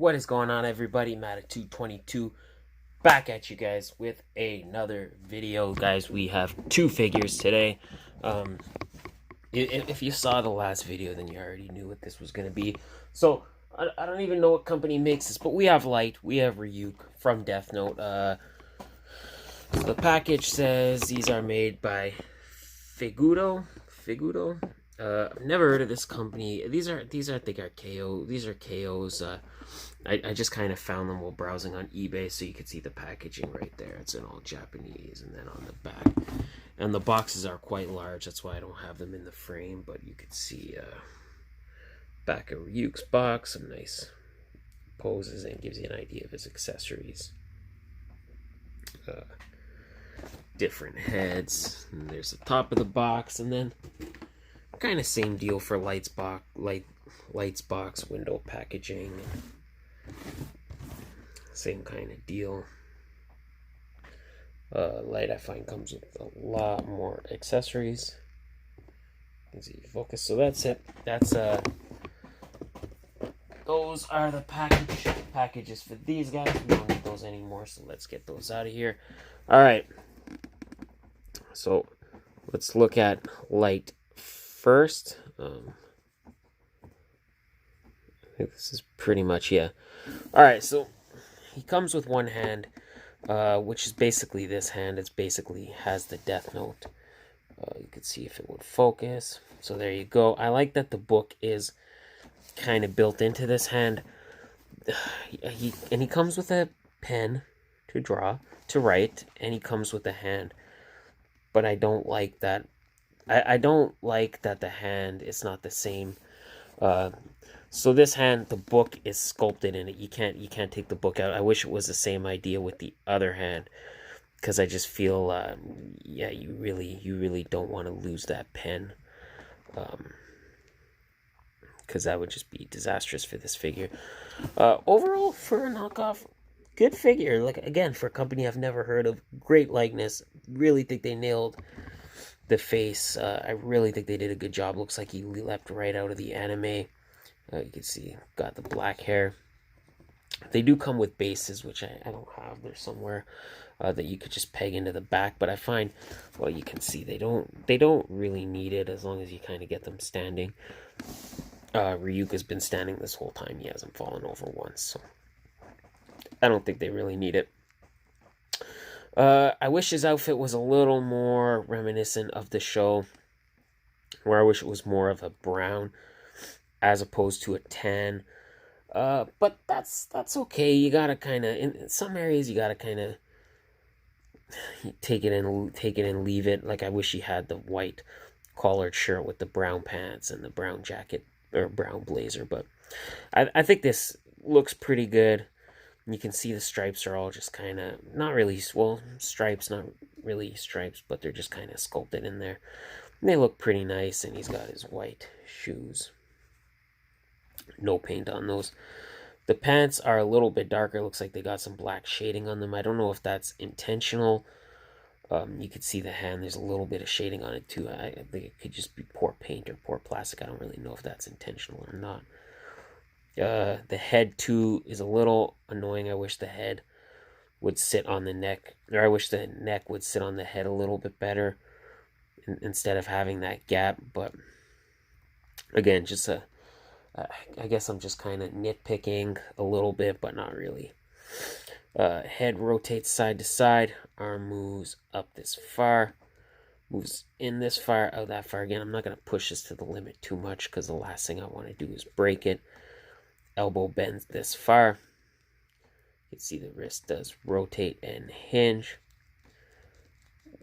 What is going on, everybody? Matt at 222 back at you guys with another video. Guys, we have two figures today. If you saw the last video, then you already knew what this was going to be. So I don't even know what company makes this, but we have Light, we have Ryuk from Death Note. So the package says these are made by Figutto. I've never heard of this company. These are I think are KO. These are KO's. I just kind of found them while browsing on eBay, so you could see the packaging right there. It's in all Japanese, and then on the back, and the boxes are quite large. That's why I don't have them in the frame. But you could see back of Ryuk's box, some nice poses, and gives you an idea of his accessories. Different heads, and there's the top of the box, and then kind of same deal for Light's box, window packaging, same kind of deal. Light, I find, comes with a lot more accessories. You can see focus. So that's it. That's those are the packages for these guys. We don't need those anymore, so let's get those out of here. All right. So let's look at Light first. I think this is pretty much, yeah. Alright, so he comes with one hand, which is basically this hand. It's basically has the Death Note. You can see if it would focus. So there you go. I like that the book is kind of built into this hand. He comes with a pen to draw, to write, and he comes with a hand. But I don't like that. I don't like that the hand is not the same. So this hand, the book is sculpted in it. You can't take the book out. I wish it was the same idea with the other hand, because I just feel yeah, you really don't want to lose that pen, because that would just be disastrous for this figure. Overall, for a knockoff, good figure. Like, again, for a company I've never heard of, great likeness. Really think they nailed the face. I really think they did a good job. Looks like he leapt right out of the anime. You can see, got the black hair. They do come with bases, which I don't have. They're somewhere that you could just peg into the back. But I find, well, you can see they don't really need it, as long as you kind of get them standing. Ryuk has been standing this whole time. He hasn't fallen over once, so I don't think they really need it. I wish his outfit was a little more reminiscent of the show, where I wish it was more of a brown as opposed to a tan. But that's okay. You gotta kind of, in some areas, you gotta kind of take it and leave it. Like, I wish he had the white collared shirt with the brown pants and the brown jacket or brown blazer. But I think this looks pretty good. You can see the stripes are all just kind of, not really, well, stripes, not really stripes, but they're just kind of sculpted in there. And they look pretty nice, and he's got his white shoes. No paint on those. The pants are a little bit darker. Looks like they got some black shading on them. I don't know if that's intentional. You could see the hand. There's a little bit of shading on it, too. I think it could just be poor paint or poor plastic. I don't really know if that's intentional or not. The head, too, is a little annoying. I wish the head would sit on the neck, or I wish the neck would sit on the head a little bit better instead of having that gap. But again, just I guess I'm just kind of nitpicking a little bit, but not really. Head rotates side to side. Arm moves up this far. Moves in this far, out that far. Again, I'm not going to push this to the limit too much, because the last thing I want to do is break it. Elbow bends this far. You can see the wrist does rotate and hinge.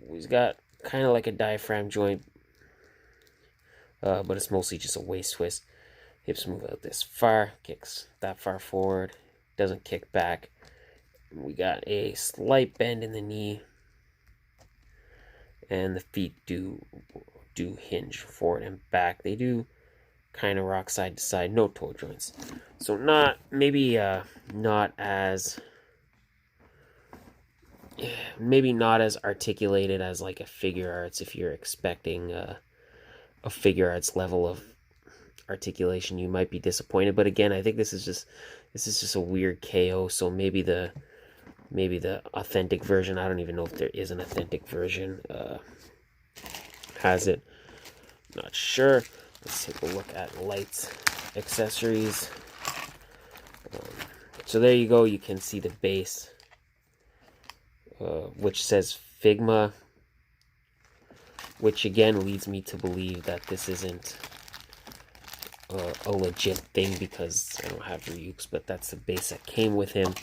He's got kind of like a diaphragm joint, but it's mostly just a waist twist. Hips move out this far, kicks that far forward, doesn't kick back. We got a slight bend in the knee, and the feet do hinge forward and back. They do kind of rock side to side, no toe joints. So not as articulated as like a figure arts, if you're expecting a figure arts level articulation, you might be disappointed. But again, I think this is just a weird KO. So maybe the authentic version, I don't even know if there is an authentic version, has it. Not sure. Let's take a look at lights, accessories. So there you go. You can see the base, which says Figma, which again leads me to believe that this isn't a legit thing, because I don't have Ryuk's, but that's the base that came with him.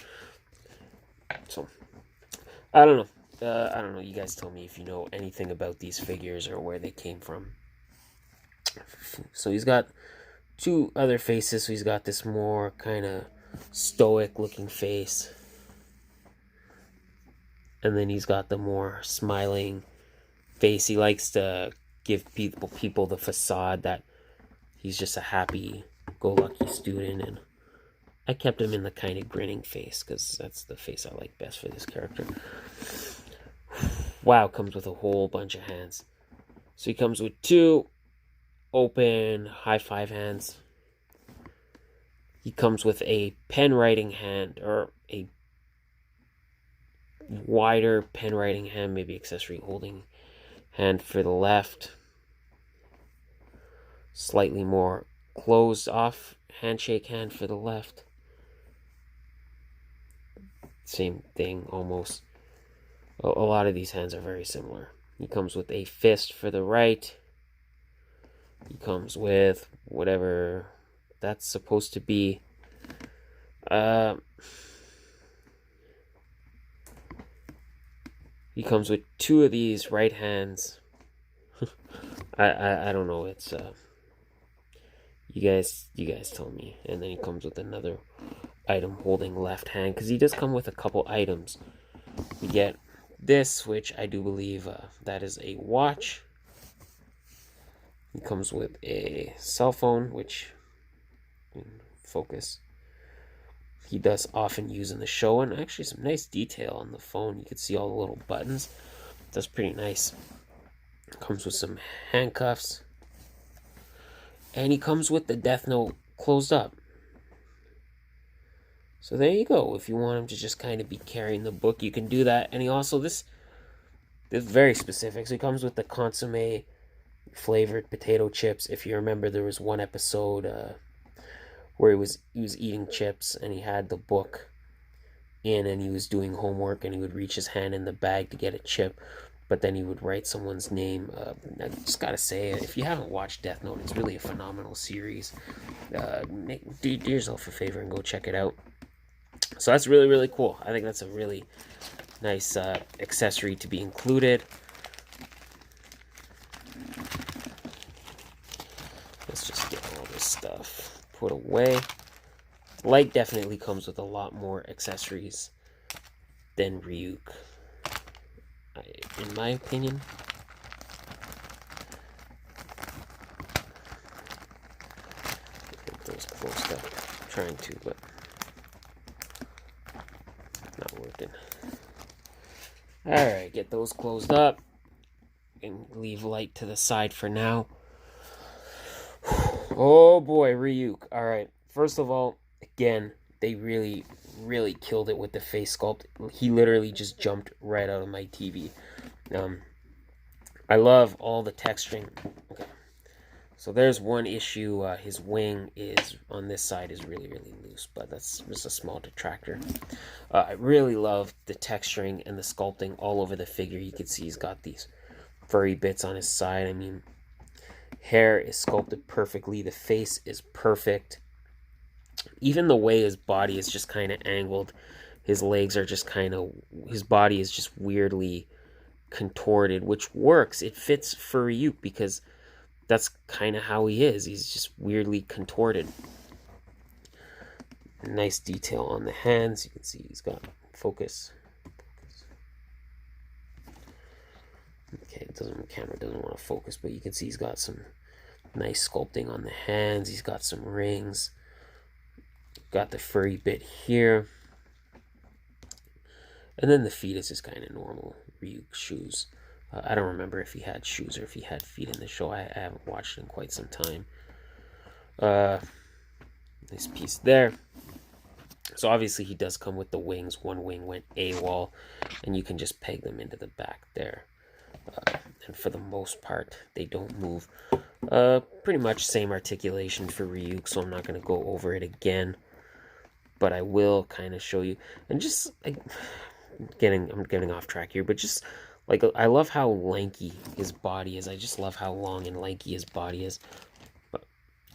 So I don't know. You guys tell me if you know anything about these figures or where they came from. So he's got two other faces. So he's got this more kind of stoic looking face, and then he's got the more smiling face. He likes to give people the facade that he's just a happy-go-lucky student, and I kept him in the kind of grinning face because that's the face I like best for this character. Wow, comes with a whole bunch of hands. So he comes with two open high five hands. He comes with a pen writing hand, or a wider pen writing hand, maybe accessory holding hand for the left. Slightly more closed off handshake hand for the left. Same thing almost. A lot of these hands are very similar. He comes with a fist for the right. He comes with whatever that's supposed to be. He comes with two of these right hands. I don't know. It's you guys tell me. And then he comes with another item holding left hand, because he does come with a couple items. We get this, which I do believe that is a watch. He comes with a cell phone, which, focus, he does often use in the show, and actually some nice detail on the phone. You can see all the little buttons. That's pretty nice. Comes with some handcuffs, and he comes with the Death Note closed up. So there you go. If you want him to just kind of be carrying the book, you can do that. And he also, this is very specific. So he comes with the consomme flavored potato chips. If you remember, there was one episode where he was eating chips, and he had the book in, and he was doing homework, and he would reach his hand in the bag to get a chip, but then he would write someone's name. I just gotta say, if you haven't watched Death Note, it's really a phenomenal series. Do yourself a favor and go check it out. So that's really, really cool. I think that's a really nice accessory to be included. Let's just get all this stuff put away. Light definitely comes with a lot more accessories than Ryuk, in my opinion. Get those closed up. I'm trying to, but not working. Alright, get those closed up and leave Light to the side for now. Oh boy, Ryuk. Alright, first of all, again, they really, really killed it with the face sculpt. He literally just jumped right out of my TV. I love all the texturing. Okay, so there's one issue. His wing is on this side is really, really loose, but that's just a small detractor. I really love the texturing and the sculpting all over the figure. You can see he's got these furry bits on his side. I mean, hair is sculpted perfectly. The face is perfect. Even the way his body is just kind of angled. His legs are just kind of... His body is just weirdly contorted, which works. It fits for Ryuk because that's kind of how he is. He's just weirdly contorted. Nice detail on the hands. You can see he's got focus. Okay, the camera doesn't want to focus, but you can see he's got some nice sculpting on the hands. He's got some rings. Got the furry bit here. And then the feet is just kind of normal Ryuk shoes. I don't remember if he had shoes or if he had feet in the show. I haven't watched it in quite some time. This piece there. So obviously he does come with the wings. One wing went AWOL, and you can just peg them into the back there. And for the most part, they don't move. Pretty much same articulation for Ryuk, so I'm not going to go over it again. But I will kind of show you. And just, like, I'm getting off track here, but just, like, I love how lanky his body is. I just love how long and lanky his body is. But,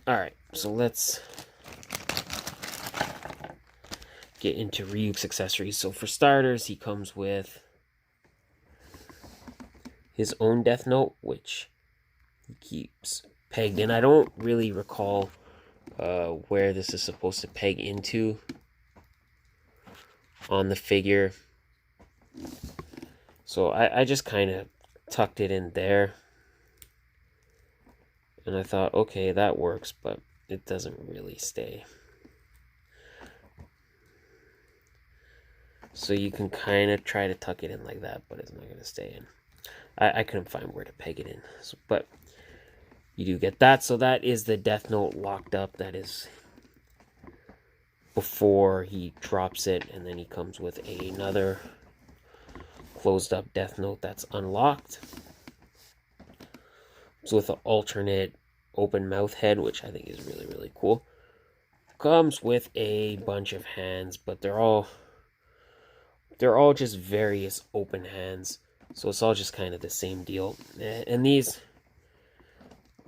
alright, so let's get into Ryuk's accessories. So for starters, he comes with his own Death Note, which he keeps pegged in. I don't really recall where this is supposed to peg into on the figure. So I just kind of tucked it in there. And I thought, okay, that works, but it doesn't really stay. So you can kind of try to tuck it in like that, but it's not going to stay in. I couldn't find where to peg it in. So, but you do get that. So that is the Death Note locked up. That is before he drops it. And then he comes with another closed up Death Note that's unlocked. So with an alternate open mouth head, which I think is really, really cool. Comes with a bunch of hands, but they're all just various open hands. So it's all just kind of the same deal. And these,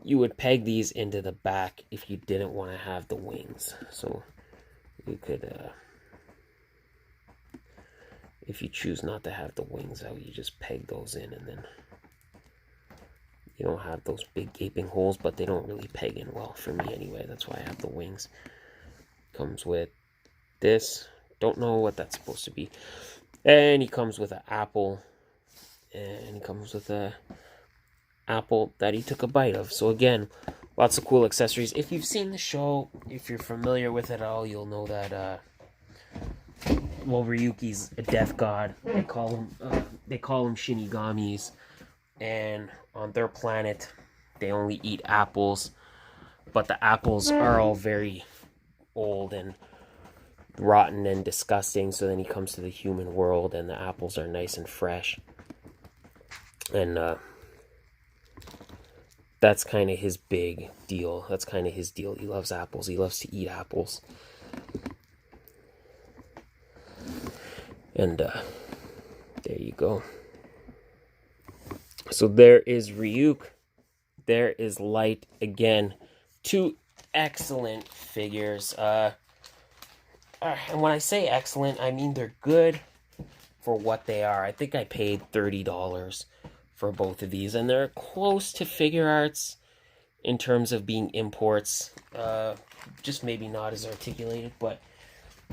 you would peg these into the back if you didn't want to have the wings. So you could, if you choose not to have the wings out, you just peg those in, and then you don't have those big gaping holes, but they don't really peg in well for me anyway. That's why I have the wings. Comes with this. Don't know what that's supposed to be. And he comes with an apple. And he comes with a apple that he took a bite of. So again, lots of cool accessories. If you've seen the show, if you're familiar with it at all, you'll know that well, Ryuki's a death god. They call him Shinigamis, and on their planet they only eat apples, but the apples are all very old and rotten and disgusting. So then he comes to the human world and the apples are nice and fresh. And that's kind of his big deal. That's kind of his deal. He loves apples. He loves to eat apples. And there you go. So there is Ryuk. There is Light. Again, two excellent figures. And when I say excellent, I mean they're good for what they are. I think I paid $30 for both of these, and they're close to figure arts in terms of being imports. Just maybe not as articulated, but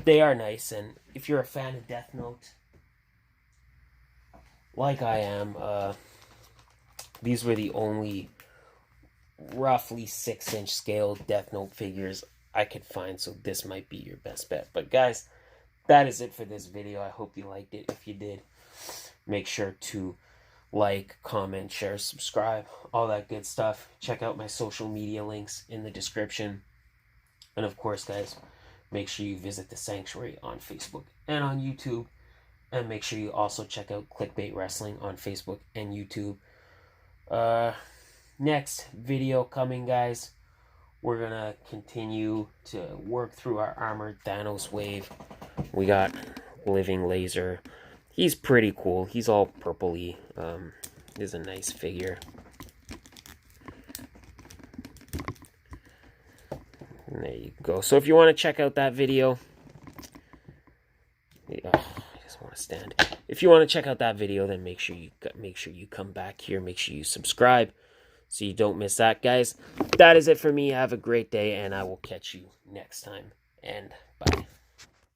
they are nice. And if you're a fan of Death Note, like I am, these were the only roughly 6-inch scale Death Note figures I could find, so this might be your best bet. But guys, that is it for this video. I hope you liked it. If you did, make sure to like, comment, share, subscribe, all that good stuff. Check out my social media links in the description. And of course, guys, make sure you visit the Sanctuary on Facebook and on YouTube. And make sure you also check out Clickbait Wrestling on Facebook and YouTube. Next video coming, guys. We're gonna continue to work through our armored Thanos wave. We got Living Laser. He's pretty cool. He's all purpley. Is a nice figure. And there you go. So if you want to check out that video, I just want to stand. If you want to check out that video, then make sure you come back here. Make sure you subscribe so you don't miss that, guys. That is it for me. Have a great day, and I will catch you next time. And